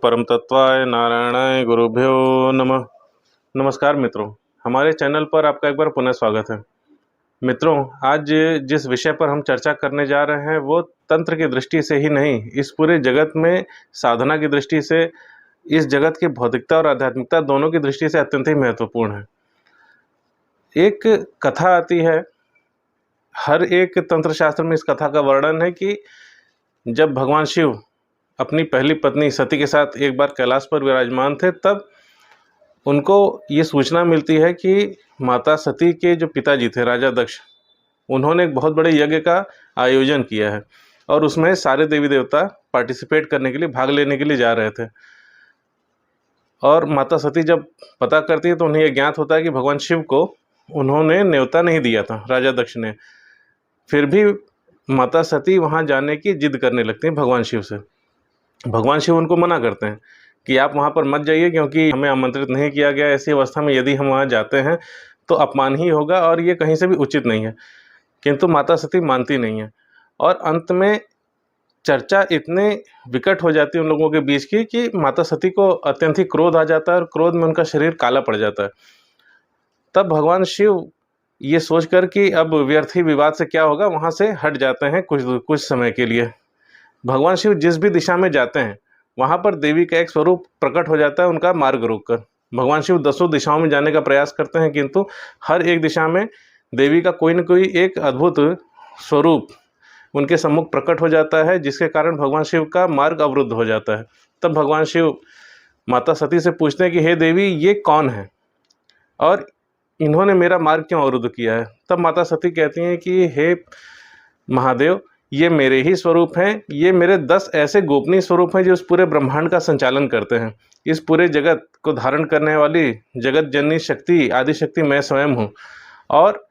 परम तत्वाय नारायणाय गुरुभ्यो नमः। नमस्कार मित्रों, हमारे चैनल पर आपका एक बार पुनः स्वागत है। मित्रों, आज जिस विषय पर हम चर्चा करने जा रहे हैं वो तंत्र की दृष्टि से ही नहीं, इस पूरे जगत में साधना की दृष्टि से, इस जगत की भौतिकता और आध्यात्मिकता दोनों की दृष्टि से अत्यंत ही महत्वपूर्ण है। एक कथा आती है, हर एक तंत्र शास्त्र में इस कथा का वर्णन है कि जब भगवान शिव अपनी पहली पत्नी सती के साथ एक बार कैलाश पर विराजमान थे, तब उनको ये सूचना मिलती है कि माता सती के जो पिताजी थे राजा दक्ष, उन्होंने एक बहुत बड़े यज्ञ का आयोजन किया है और उसमें सारे देवी देवता पार्टिसिपेट करने के लिए, भाग लेने के लिए जा रहे थे। और माता सती जब पता करती है तो उन्हें यह ज्ञात होता है कि भगवान शिव को उन्होंने न्योता नहीं दिया था, राजा दक्ष ने। फिर भी माता सती वहाँ जाने की जिद करने लगती हैं भगवान शिव से। भगवान शिव उनको मना करते हैं कि आप वहाँ पर मत जाइए, क्योंकि हमें आमंत्रित नहीं किया गया। ऐसी अवस्था में यदि हम वहाँ जाते हैं तो अपमान ही होगा और ये कहीं से भी उचित नहीं है। किंतु माता सती मानती नहीं है और अंत में चर्चा इतने विकट हो जाती है उन लोगों के बीच की कि माता सती को अत्यंत ही क्रोध आ जाता है और क्रोध में उनका शरीर काला पड़ जाता है। तब भगवान शिव ये सोचकर कि अब व्यर्थ ही विवाद से क्या होगा, वहाँ से हट जाते हैं कुछ समय के लिए। भगवान शिव जिस भी दिशा में जाते हैं वहाँ पर देवी का एक स्वरूप प्रकट हो जाता है, उनका मार्ग रोककर। भगवान शिव 10 दिशाओं में जाने का प्रयास करते हैं, किंतु हर एक दिशा में देवी का कोई न कोई एक अद्भुत स्वरूप उनके सम्मुख प्रकट हो जाता है, जिसके कारण भगवान शिव का मार्ग अवरुद्ध हो जाता है। तब भगवान शिव माता सती से पूछते हैं कि हे देवी, ये कौन है और इन्होंने मेरा मार्ग क्यों अवरुद्ध किया है। तब माता सती कहती हैं कि हे महादेव, ये मेरे ही स्वरूप हैं, ये मेरे 10 ऐसे गोपनीय स्वरूप हैं जो इस पूरे ब्रह्मांड का संचालन करते हैं। इस पूरे जगत को धारण करने वाली जगत जननी शक्ति, आदि शक्ति मैं स्वयं हूँ और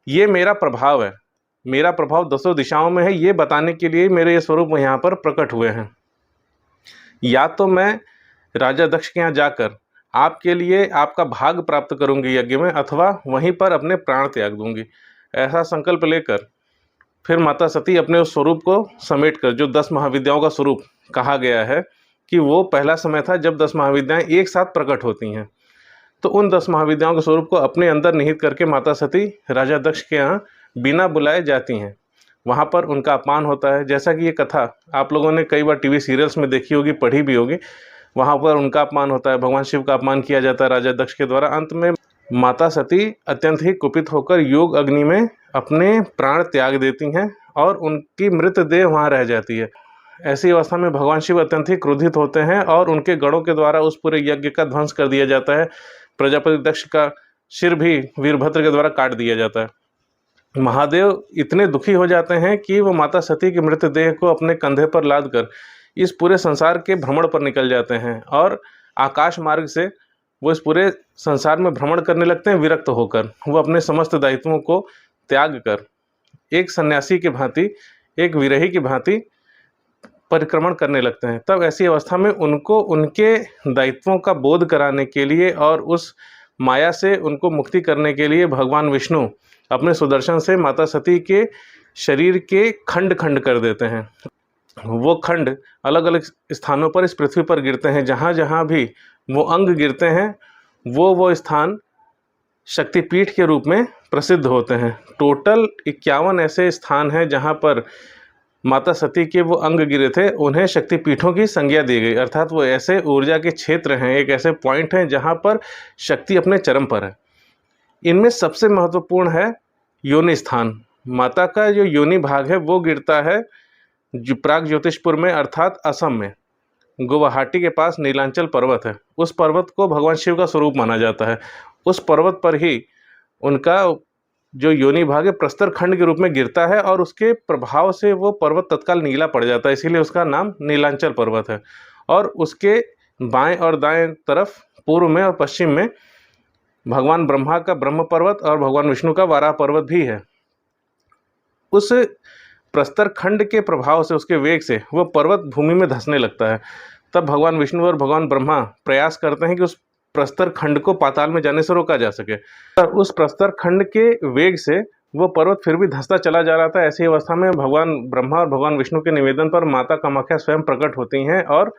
ये मेरा प्रभाव है। मेरा प्रभाव 10 दिशाओं में है, ये बताने के लिए मेरे ये स्वरूप यहाँ पर प्रकट हुए हैं। या तो मैं राजा दक्ष के यहाँ जाकर आपके लिए आपका भाग प्राप्त करूँगी यज्ञ में, अथवा वहीं पर अपने प्राण त्याग दूँगी। ऐसा संकल्प लेकर फिर माता सती अपने उस स्वरूप को समेटकर, जो 10 महाविद्याओं का स्वरूप कहा गया है कि वो पहला समय था जब 10 महाविद्याएं एक साथ प्रकट होती हैं, तो उन 10 महाविद्याओं के स्वरूप को अपने अंदर निहित करके माता सती राजा दक्ष के यहाँ बिना बुलाए जाती हैं। वहाँ पर उनका अपमान होता है, जैसा कि ये कथा आप लोगों ने कई बार टीवी सीरियल्स में देखी होगी, पढ़ी भी होगी। वहाँ पर उनका अपमान होता है, भगवान शिव का अपमान किया जाता है राजा दक्ष के द्वारा। अंत में माता सती अत्यंत ही कुपित होकर योग अग्नि में अपने प्राण त्याग देती हैं और उनकी मृतदेह वहाँ रह जाती है। ऐसी अवस्था में भगवान शिव अत्यंत ही क्रोधित होते हैं और उनके गणों के द्वारा उस पूरे यज्ञ का ध्वंस कर दिया जाता है। प्रजापति दक्ष का सिर भी वीरभद्र के द्वारा काट दिया जाता है। महादेव इतने दुखी हो जाते हैं कि वो माता सती की मृतदेह को अपने कंधे पर लाद कर इस पूरे संसार के भ्रमण पर निकल जाते हैं और आकाश मार्ग से वो इस पूरे संसार में भ्रमण करने लगते हैं। विरक्त होकर वो अपने समस्त दायित्वों को त्याग कर एक सन्यासी की भांति, एक विरही की भांति परिक्रमण करने लगते हैं। तब ऐसी अवस्था में उनको उनके दायित्वों का बोध कराने के लिए और उस माया से उनको मुक्ति करने के लिए भगवान विष्णु अपने सुदर्शन से माता सती के शरीर के खंड खंड कर देते हैं। वो खंड अलग अलग स्थानों पर इस पृथ्वी पर गिरते हैं। जहाँ जहाँ भी वो अंग गिरते हैं वो स्थान शक्तिपीठ के रूप में प्रसिद्ध होते हैं। टोटल 51 ऐसे स्थान हैं जहाँ पर माता सती के वो अंग गिरे थे, उन्हें शक्तिपीठों की संज्ञा दी गई। अर्थात वो ऐसे ऊर्जा के क्षेत्र हैं, एक ऐसे पॉइंट हैं जहाँ पर शक्ति अपने चरम पर है। इनमें सबसे महत्वपूर्ण है योनि स्थान। माता का जो योनि भाग है वो गिरता है प्राग ज्योतिषपुर में, अर्थात असम में। गुवाहाटी के पास नीलांचल पर्वत है। उस पर्वत को भगवान शिव का स्वरूप माना जाता है। उस पर्वत पर ही उनका जो योनि भाग है प्रस्तर खंड के रूप में गिरता है और उसके प्रभाव से वो पर्वत तत्काल नीला पड़ जाता है, इसीलिए उसका नाम नीलांचल पर्वत है। और उसके बाएं और दाएं तरफ, पूर्व में और पश्चिम में, भगवान ब्रह्मा का ब्रह्म पर्वत और भगवान विष्णु का वाराह पर्वत भी है। उस प्रस्तर खंड के प्रभाव से, उसके वेग से वो पर्वत भूमि में धंसने लगता है। तब भगवान विष्णु और भगवान ब्रह्मा प्रयास करते हैं कि उस प्रस्तर खंड को पाताल में जाने से रोका जा सके। और उस प्रस्तर खंड के वेग से वो पर्वत फिर भी धंसता चला जा रहा था। ऐसी अवस्था में भगवान ब्रह्मा और भगवान विष्णु के निवेदन पर माता कामाख्या स्वयं प्रकट होती हैं और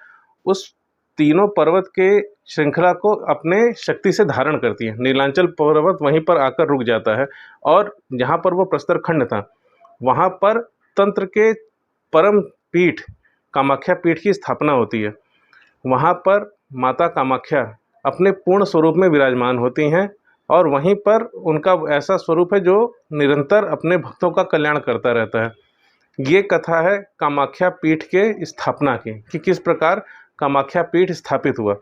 उस तीनों पर्वत के श्रृंखला को अपने शक्ति से धारण करती है। नीलांचल पर्वत वहीं पर आकर रुक जाता है और जहाँ पर वो प्रस्तर खंड था वहाँ पर तंत्र के परम पीठ कामाख्या पीठ की स्थापना होती है। वहाँ पर माता कामाख्या अपने पूर्ण स्वरूप में विराजमान होती हैं और वहीं पर उनका ऐसा स्वरूप है जो निरंतर अपने भक्तों का कल्याण करता रहता है। ये कथा है कामाख्या पीठ के स्थापना की कि किस प्रकार कामाख्या पीठ स्थापित हुआ।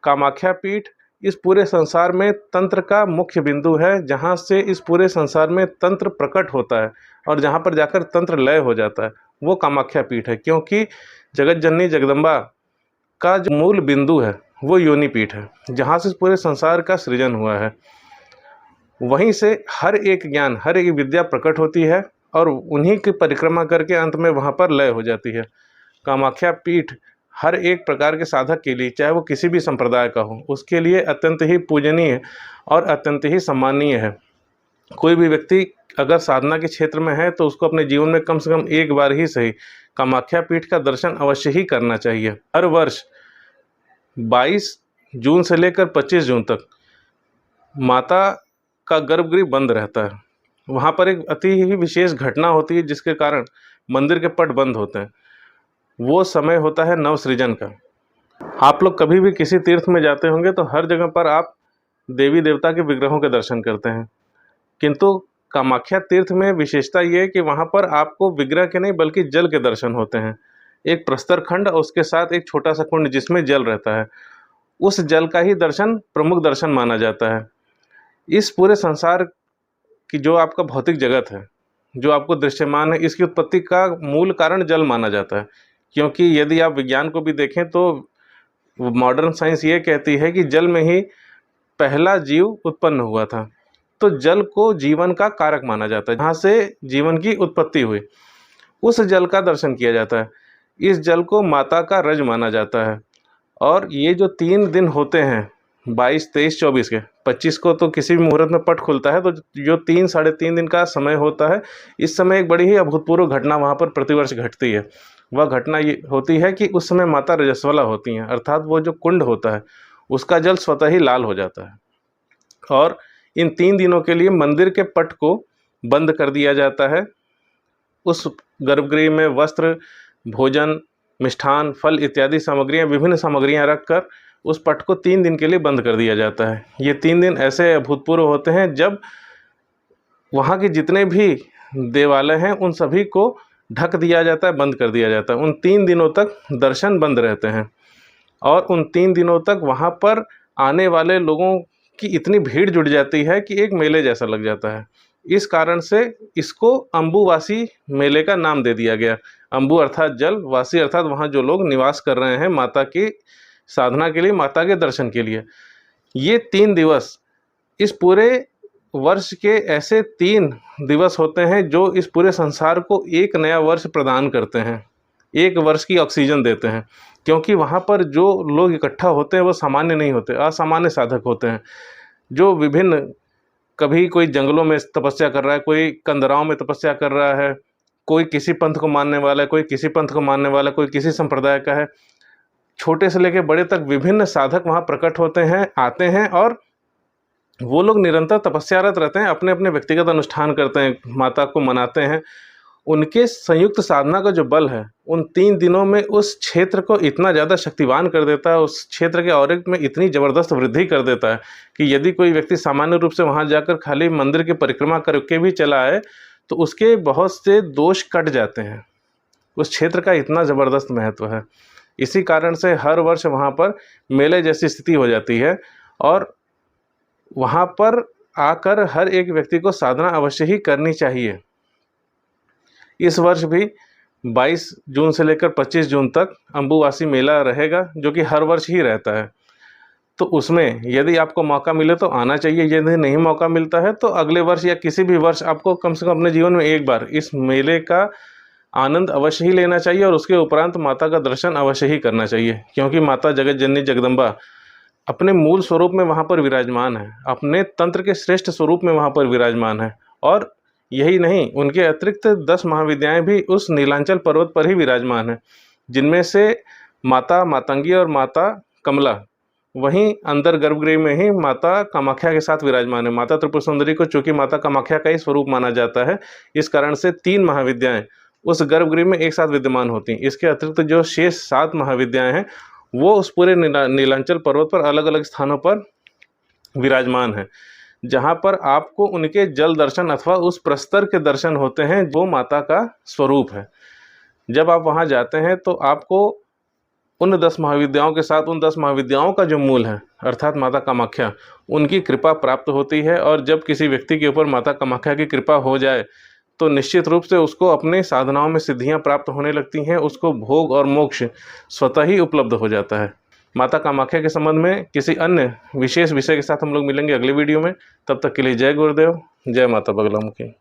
कामाख्या पीठ इस पूरे संसार में तंत्र का मुख्य बिंदु है, जहाँ से इस पूरे संसार में तंत्र प्रकट होता है और जहाँ पर जाकर तंत्र लय हो जाता है वो कामाख्या पीठ है। क्योंकि जगत जननी जगदम्बा का जो मूल बिंदु है वो योनि पीठ है, जहाँ से इस पूरे संसार का सृजन हुआ है। वहीं से हर एक ज्ञान हर एक विद्या प्रकट होती है और उन्हीं की परिक्रमा करके अंत में वहाँ पर लय हो जाती है। कामाख्या पीठ हर एक प्रकार के साधक के लिए, चाहे वो किसी भी संप्रदाय का हो, उसके लिए अत्यंत ही पूजनीय और अत्यंत ही सम्मानीय है। कोई भी व्यक्ति अगर साधना के क्षेत्र में है तो उसको अपने जीवन में कम से कम एक बार ही सही कामाख्या पीठ का दर्शन अवश्य ही करना चाहिए। हर वर्ष 22 जून से लेकर 25 जून तक माता का गर्भगृह बंद रहता है। वहाँ पर एक अति ही विशेष घटना होती है जिसके कारण मंदिर के पट बंद होते हैं। वो समय होता है नवसृजन का। आप लोग कभी भी किसी तीर्थ में जाते होंगे तो हर जगह पर आप देवी देवता के विग्रहों के दर्शन करते हैं, किंतु कामाख्या तीर्थ में विशेषता ये है कि वहाँ पर आपको विग्रह के नहीं बल्कि जल के दर्शन होते हैं। एक प्रस्तर खंड और उसके साथ एक छोटा सा कुंड जिसमें जल रहता है, उस जल का ही दर्शन प्रमुख दर्शन माना जाता है। इस पूरे संसार की जो आपका भौतिक जगत है, जो आपको दृश्यमान है, इसकी उत्पत्ति का मूल कारण जल माना जाता है। क्योंकि यदि आप विज्ञान को भी देखें तो मॉडर्न साइंस ये कहती है कि जल में ही पहला जीव उत्पन्न हुआ था। तो जल को जीवन का कारक माना जाता है, जहाँ से जीवन की उत्पत्ति हुई, उस जल का दर्शन किया जाता है। इस जल को माता का रज माना जाता है। और ये जो 3 दिन होते हैं 22, 23, 24 के, 25 को तो किसी भी मुहूर्त में पट खुलता है, तो जो 3 साढ़े 3 दिन का समय होता है, इस समय एक बड़ी ही अभूतपूर्व घटना वहाँ पर प्रतिवर्ष घटती है। वह घटना ये होती है कि उस समय माता रजस्वला होती हैं, अर्थात वो जो कुंड होता है उसका जल स्वतः ही लाल हो जाता है। और इन 3 दिनों के लिए मंदिर के पट को बंद कर दिया जाता है। उस गर्भगृह में वस्त्र, भोजन, मिष्ठान, फल इत्यादि सामग्रियाँ, विभिन्न सामग्रियाँ रखकर उस पट को 3 दिन के लिए बंद कर दिया जाता है। ये 3 दिन ऐसे अभूतपूर्व होते हैं जब वहाँ के जितने भी देवालय हैं उन सभी को ढक दिया जाता है, बंद कर दिया जाता है। उन 3 दिनों तक दर्शन बंद रहते हैं और उन 3 दिनों तक वहाँ पर आने वाले लोगों की इतनी भीड़ जुट जाती है कि एक मेले जैसा लग जाता है। इस कारण से इसको अम्बुवासी मेले का नाम दे दिया गया। अम्बु अर्थात जल, वासी अर्थात वहाँ जो लोग निवास कर रहे हैं माता की साधना के लिए, माता के दर्शन के लिए। ये 3 दिवस इस पूरे वर्ष के ऐसे 3 दिवस होते हैं जो इस पूरे संसार को एक नया वर्ष प्रदान करते हैं, एक वर्ष की ऑक्सीजन देते हैं। क्योंकि वहाँ पर जो लोग इकट्ठा होते हैं वो सामान्य नहीं होते, असामान्य साधक होते हैं, जो विभिन्न, कभी कोई जंगलों में तपस्या कर रहा है, कोई कंदराओं में तपस्या कर रहा है, कोई किसी पंथ को मानने वाला है, कोई किसी पंथ को मानने वाला, कोई किसी संप्रदाय का है। छोटे से लेकर बड़े तक विभिन्न साधक वहाँ प्रकट होते हैं, आते हैं और वो लोग निरंतर तपस्यारत रहते हैं, अपने अपने व्यक्तिगत अनुष्ठान करते हैं, माता को मनाते हैं। उनके संयुक्त साधना का जो बल है उन 3 दिनों में उस क्षेत्र को इतना ज़्यादा शक्तिवान कर देता है, उस क्षेत्र के औरे में इतनी ज़बरदस्त वृद्धि कर देता है कि यदि कोई व्यक्ति सामान्य रूप से वहाँ जाकर खाली मंदिर की परिक्रमा करके भी चला आए तो उसके बहुत से दोष कट जाते हैं। उस क्षेत्र का इतना ज़बरदस्त महत्व है। इसी कारण से हर वर्ष वहाँ पर मेले जैसी स्थिति हो जाती है और वहाँ पर आकर हर एक व्यक्ति को साधना अवश्य ही करनी चाहिए। इस वर्ष भी 22 जून से लेकर 25 जून तक अम्बुवासी मेला रहेगा, जो कि हर वर्ष ही रहता है। तो उसमें यदि आपको मौका मिले तो आना चाहिए, यदि नहीं मौका मिलता है तो अगले वर्ष या किसी भी वर्ष आपको कम से कम अपने जीवन में एक बार इस मेले का आनंद अवश्य ही लेना चाहिए और उसके उपरांत माता का दर्शन अवश्य ही करना चाहिए। क्योंकि माता जगत जननी जगदम्बा अपने मूल स्वरूप में वहाँ पर विराजमान है, अपने तंत्र के श्रेष्ठ स्वरूप में वहाँ पर विराजमान है। और यही नहीं, उनके अतिरिक्त 10 महाविद्याएं भी उस नीलांचल पर्वत पर ही विराजमान हैं, जिनमें से माता मातंगी और माता कमला वहीं अंदर गर्भगृह में ही माता कामाख्या के साथ विराजमान है। माता त्रिपुर सुंदरी को चूंकि माता कामाख्या का ही स्वरूप माना जाता है, इस कारण से 3 महाविद्याएं उस गर्भगृह में एक साथ विद्यमान होती हैं। इसके अतिरिक्त जो शेष 7 महाविद्याएं हैं वो उस पूरे नीलांचल पर्वत पर अलग अलग स्थानों पर विराजमान है, जहाँ पर आपको उनके जल दर्शन अथवा उस प्रस्तर के दर्शन होते हैं जो माता का स्वरूप है। जब आप वहाँ जाते हैं तो आपको उन 10 महाविद्याओं के साथ उन 10 महाविद्याओं का जो मूल है अर्थात माता कामाख्या, उनकी कृपा प्राप्त होती है। और जब किसी व्यक्ति के ऊपर माता कामाख्या की कृपा हो जाए तो निश्चित रूप से उसको अपनी साधनाओं में सिद्धियां प्राप्त होने लगती हैं, उसको भोग और मोक्ष स्वतः ही उपलब्ध हो जाता है। माता कामाख्या के संबंध में किसी अन्य विशेष विषय के साथ हम लोग मिलेंगे अगले वीडियो में। तब तक के लिए जय गुरुदेव, जय माता बगलामुखी।